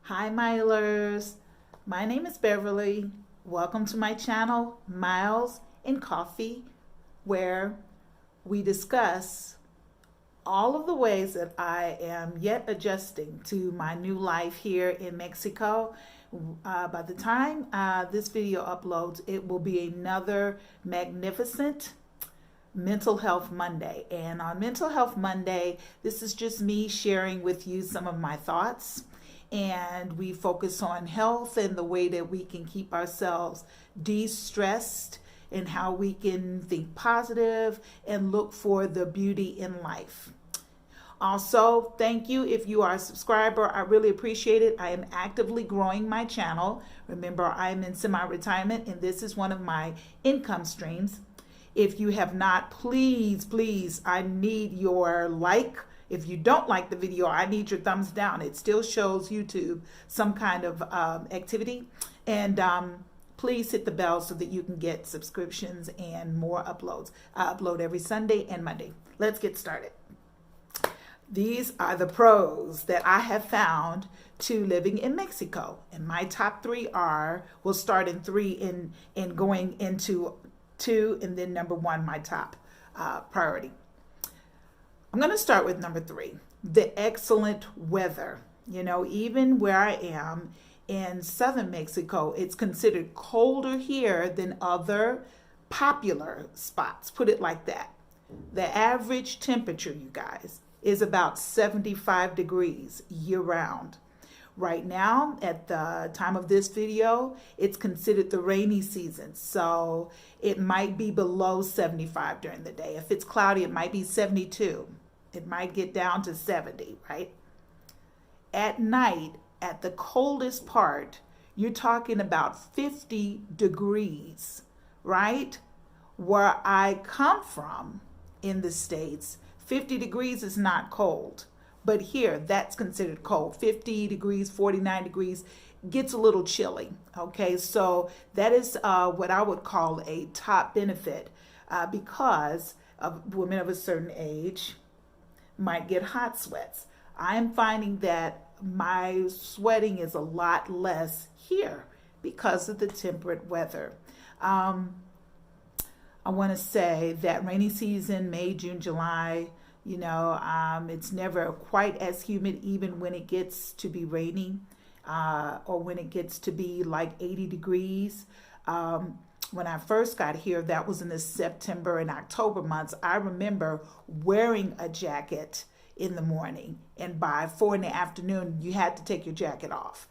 Hi Milers, my name is Beverly. Welcome to my channel, Miles and Coffee, where we discuss all of the ways that I am yet adjusting to my new life here in Mexico. By the time this video uploads, it will be another magnificent Mental Health Monday. And on Mental Health Monday, this is just me sharing with you some of my thoughts. And we focus on health and the way that we can keep ourselves de-stressed and how we can think positive and look for the beauty in life. Also, thank you if you are a subscriber. I really appreciate it. I am actively growing my channel. Remember, I'm in semi-retirement and this is one of my income streams. If you have not, please, I need your like. If you don't like the video, I need your thumbs down. It still shows YouTube some kind of activity. And please hit the bell so that you can get subscriptions and more uploads. I upload every Sunday and Monday. Let's get started. These are the pros that I have found to living in Mexico. And my top three are, we'll start in three and going into two, and then number one, my top priority. I'm going to start with number three, the excellent weather. You know, even where I am in southern Mexico, it's considered colder here than other popular spots, put it like that. The average temperature, you guys, is about 75 degrees year round. Right now, at the time of this video, it's considered the rainy season. So it might be below 75 during the day. If it's cloudy, it might be 72. It might get down to 70, right? At night, at the coldest part, you're talking about 50 degrees, right? Where I come from in the States, 50 degrees is not cold. But here, that's considered cold. 50 degrees, 49 degrees gets a little chilly. Okay, so that is what I would call a top benefit because of women of a certain age might get hot sweats. I'm finding that my sweating is a lot less here because of the temperate weather. I want to say that rainy season, May, June, July, you know, it's never quite as humid even when it gets to be rainy or when it gets to be like 80 degrees. When I first got here, that was in the September and October months. I remember wearing a jacket in the morning, and by 4 in the afternoon, you had to take your jacket off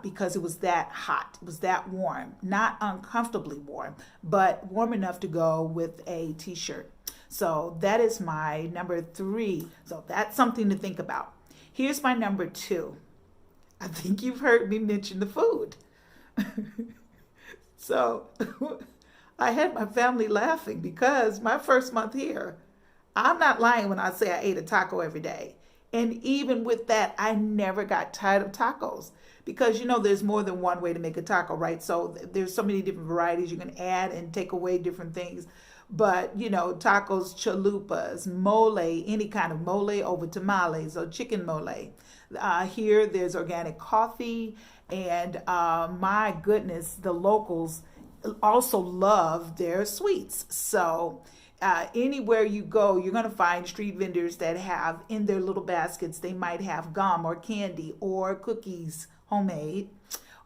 because it was that hot. It was that warm, not uncomfortably warm, but warm enough to go with a t-shirt. So that is my number three. So that's something to think about. Here's my number two. I think you've heard me mention the food. So I had my family laughing because my first month here, I'm not lying when I say I ate a taco every day. And even with that, I never got tired of tacos because, you know, there's more than one way to make a taco, right? So there's so many different varieties you can add and take away different things. But, you know, tacos, chalupas, mole, any kind of mole over tamales or chicken mole. Here, there's organic coffee. And my goodness, the locals also love their sweets. So anywhere you go, you're going to find street vendors that have in their little baskets, they might have gum or candy or cookies, homemade,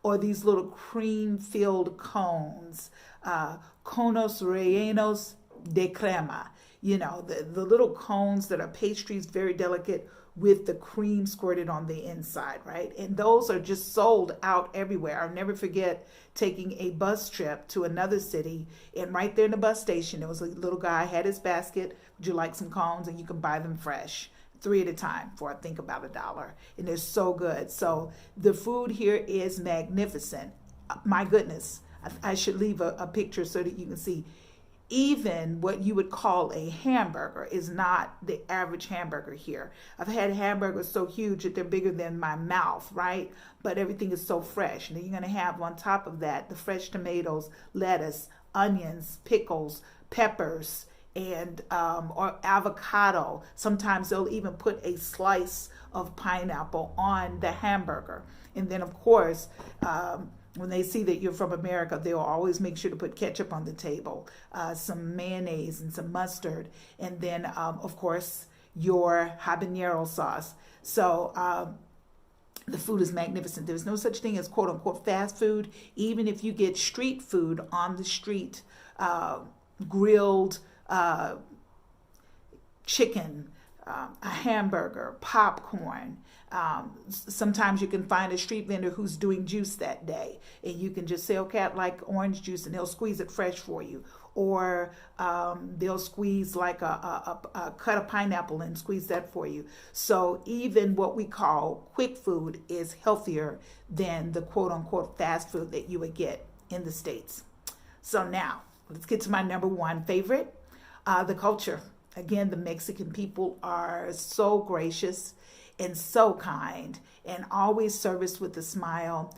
or these little cream-filled cones, conos rellenos de crema. You know, the little cones that are pastries, very delicate, with the cream squirted on the inside, right? And those are just sold out everywhere. I'll never forget taking a bus trip to another city, and right there in the bus station, there was a little guy, had his basket, would you like some cones? And you can buy them fresh, 3 at a time for I think about $1. And they're so good. So the food here is magnificent. My goodness, I should leave a picture so that you can see. Even what you would call a hamburger is not the average hamburger here. I've had hamburgers so huge that they're bigger than my mouth, right? But everything is so fresh. And then you're going to have on top of that the fresh tomatoes, lettuce, onions, pickles, peppers, and or avocado. Sometimes they'll even put a slice of pineapple on the hamburger. And then, of course, when they see that you're from America, they'll always make sure to put ketchup on the table, some mayonnaise and some mustard, and then, of course, your habanero sauce. So the food is magnificent. There's no such thing as quote unquote fast food. Even if you get street food on the street, grilled chicken, a hamburger, popcorn. Sometimes you can find a street vendor who's doing juice that day, and you can just say, okay, I'd like orange juice, and they'll squeeze it fresh for you. Or they'll squeeze like a cut of pineapple and squeeze that for you. So even what we call quick food is healthier than the quote unquote fast food that you would get in the States. So now let's get to my number one favorite, the culture. Again, the Mexican people are so gracious and so kind and always service with a smile.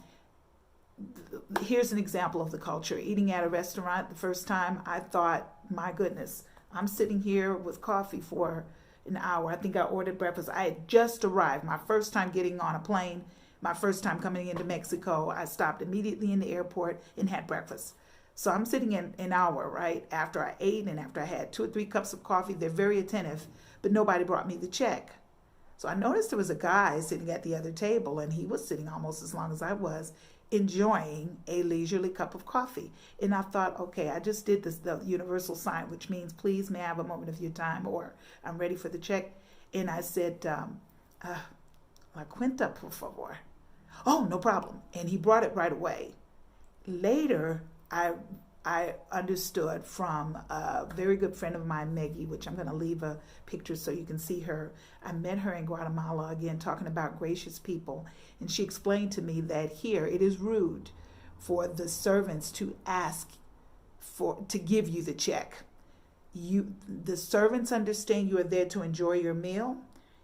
Here's an example of the culture. Eating at a restaurant the first time, I thought, my goodness, I'm sitting here with coffee for an hour. I think I ordered breakfast. I had just arrived. My first time getting on a plane, my first time coming into Mexico. I stopped immediately in the airport and had breakfast. So I'm sitting in an hour, right, after I ate and after I had 2 or 3 cups of coffee. They're very attentive, but nobody brought me the check. So I noticed there was a guy sitting at the other table, and he was sitting almost as long as I was, enjoying a leisurely cup of coffee. And I thought, okay, I just did this, the universal sign, which means, please, may I have a moment of your time, or I'm ready for the check. And I said, la cuenta, por favor. Oh, no problem. And he brought it right away. Later, I understood from a very good friend of mine, Maggie, which I'm going to leave a picture so you can see her. I met her in Guatemala, again, talking about gracious people. And she explained to me that here it is rude for the servants to ask to give you the check. The servants understand you are there to enjoy your meal.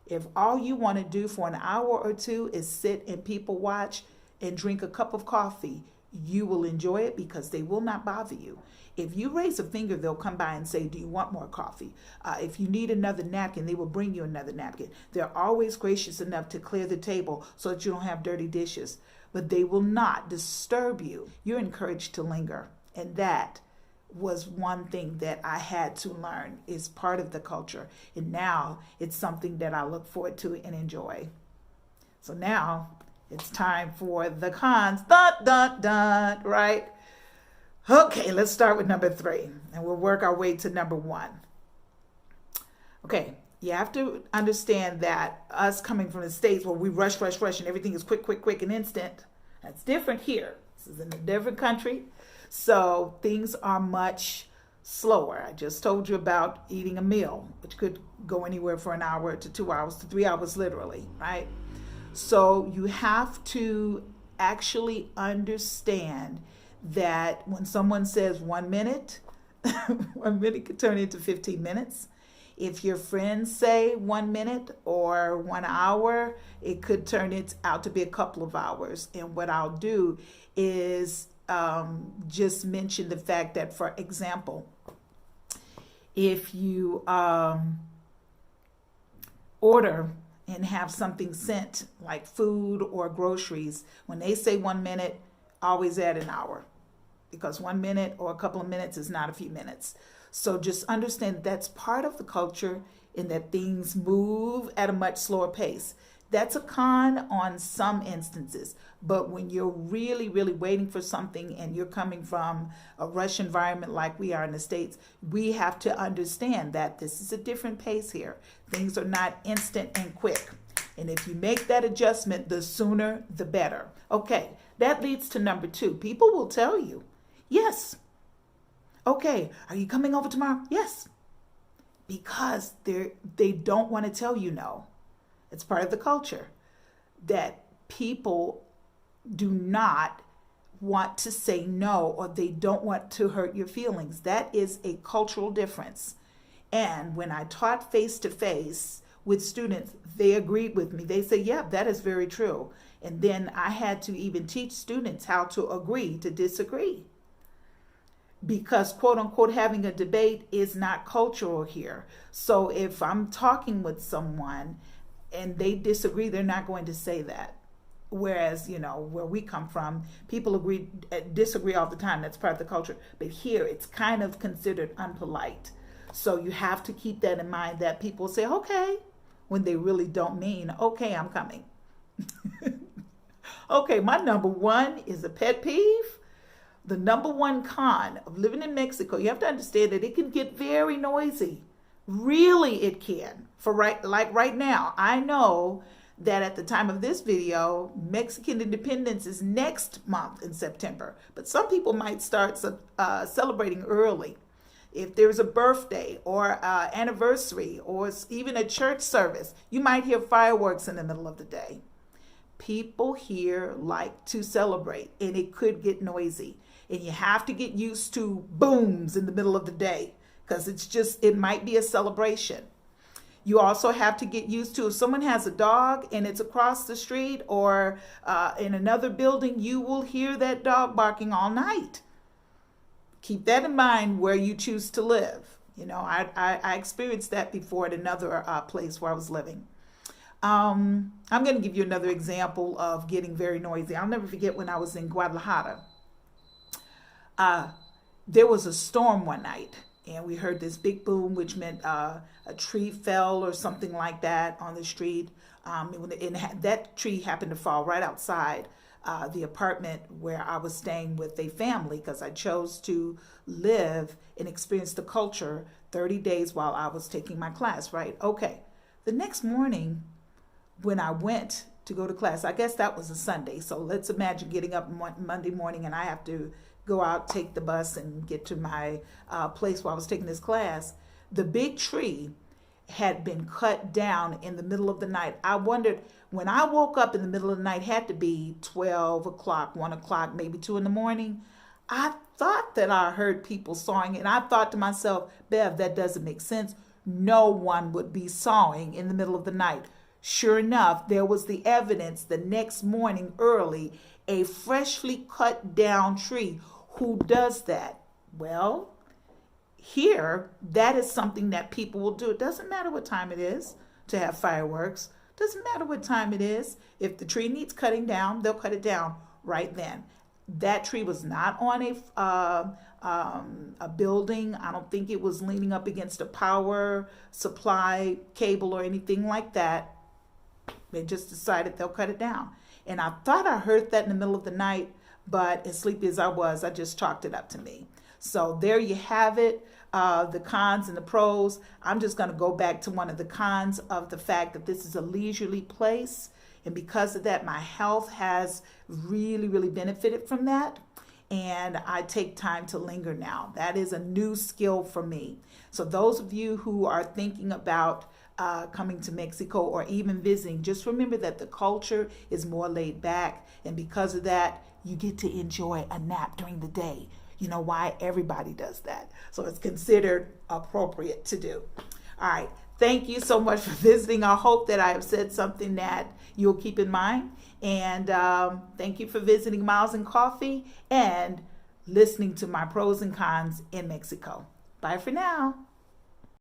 If all you want to do for an hour or two is sit and people watch and drink a cup of coffee, you will enjoy it because they will not bother you. If you raise a finger, they'll come by and say, do you want more coffee? If you need another napkin, they will bring you another napkin. They're always gracious enough to clear the table so that you don't have dirty dishes, but they will not disturb you. You're encouraged to linger. And that was one thing that I had to learn, is part of the culture. And now it's something that I look forward to and enjoy. So now it's time for the cons. Dun, dun, dun, right? Okay, let's start with number 3, and we'll work our way to number 1. Okay, you have to understand that us coming from the States where we rush, and everything is quick, and instant, that's different here. This is in a different country, so things are much slower. I just told you about eating a meal, which could go anywhere for an hour to 2 hours to 3 hours, literally, right? So you have to actually understand that when someone says 1 minute, 1 minute could turn into 15 minutes. If your friends say 1 minute or 1 hour, it could turn it out to be a couple of hours. And what I'll do is just mention the fact that, for example, if you order and have something sent like food or groceries, when they say 1 minute, always add an hour, because 1 minute or a couple of minutes is not a few minutes. So just understand that's part of the culture, in that things move at a much slower pace. That's a con on some instances, but when you're really waiting for something and you're coming from a rush environment like we are in the States, we have to understand that this is a different pace here. Things are not instant and quick. And if you make that adjustment, the sooner the better. Okay, that leads to number 2. People will tell you, yes. Okay, are you coming over tomorrow? Yes. Because they don't want to tell you no. It's part of the culture that people do not want to say no, or they don't want to hurt your feelings. That is a cultural difference. And when I taught face-to-face with students, they agreed with me. They say, yeah, that is very true. And then I had to even teach students how to agree to disagree. because quote unquote having a debate is not cultural here. So if I'm talking with someone and they disagree, they're not going to say that. Whereas, where we come from, people disagree all the time. That's part of the culture. But here, it's kind of considered unpolite. So you have to keep that in mind, that people say, okay, when they really don't mean, okay, I'm coming. Okay, my number one is a pet peeve. The number one con of living in Mexico, you have to understand that it can get very noisy. Really, it can. Like right now, I know that at the time of this video, Mexican independence is next month in September. But some people might start celebrating early. If there's a birthday or anniversary or even a church service, you might hear fireworks in the middle of the day. People here like to celebrate, and it could get noisy. And you have to get used to booms in the middle of the day, because it might be a celebration. You also have to get used to, if someone has a dog and it's across the street or in another building, you will hear that dog barking all night. Keep that in mind where you choose to live. I experienced that before at another place where I was living. I'm going to give you another example of getting very noisy. I'll never forget when I was in Guadalajara. There was a storm one night, and we heard this big boom, which meant a tree fell or something like that on the street. And that tree happened to fall right outside the apartment where I was staying with a family, because I chose to live and experience the culture 30 days while I was taking my class, right? Okay. The next morning, when I went to go to class, I guess that was a Sunday. So let's imagine getting up Monday morning and I have to go out, take the bus, and get to my place where I was taking this class. The big tree had been cut down in the middle of the night. I wondered, when I woke up in the middle of the night, had to be 12 o'clock, 1 o'clock, maybe 2 in the morning. I thought that I heard people sawing, and I thought to myself, Bev, that doesn't make sense. No one would be sawing in the middle of the night. Sure enough, there was the evidence the next morning early, a freshly cut down tree. Who does that? Well, here, that is something that people will do. It doesn't matter what time it is to have fireworks. Doesn't matter what time it is. If the tree needs cutting down, they'll cut it down right then. That tree was not on a building. I don't think it was leaning up against a power supply cable or anything like that. They just decided they'll cut it down. And I thought I heard that in the middle of the night, but as sleepy as I was, I just chalked it up to me. So there you have it, the cons and the pros. I'm just going to go back to one of the cons of the fact that this is a leisurely place. And because of that, my health has really, really benefited from that. And I take time to linger now. That is a new skill for me. So those of you who are thinking about coming to Mexico or even visiting, just remember that the culture is more laid back. And because of that, you get to enjoy a nap during the day. You know why? Everybody does that. So it's considered appropriate to do. All right. Thank you so much for visiting. I hope that I have said something that you'll keep in mind. And thank you for visiting Miles and Coffee and listening to my pros and cons in Mexico. Bye for now.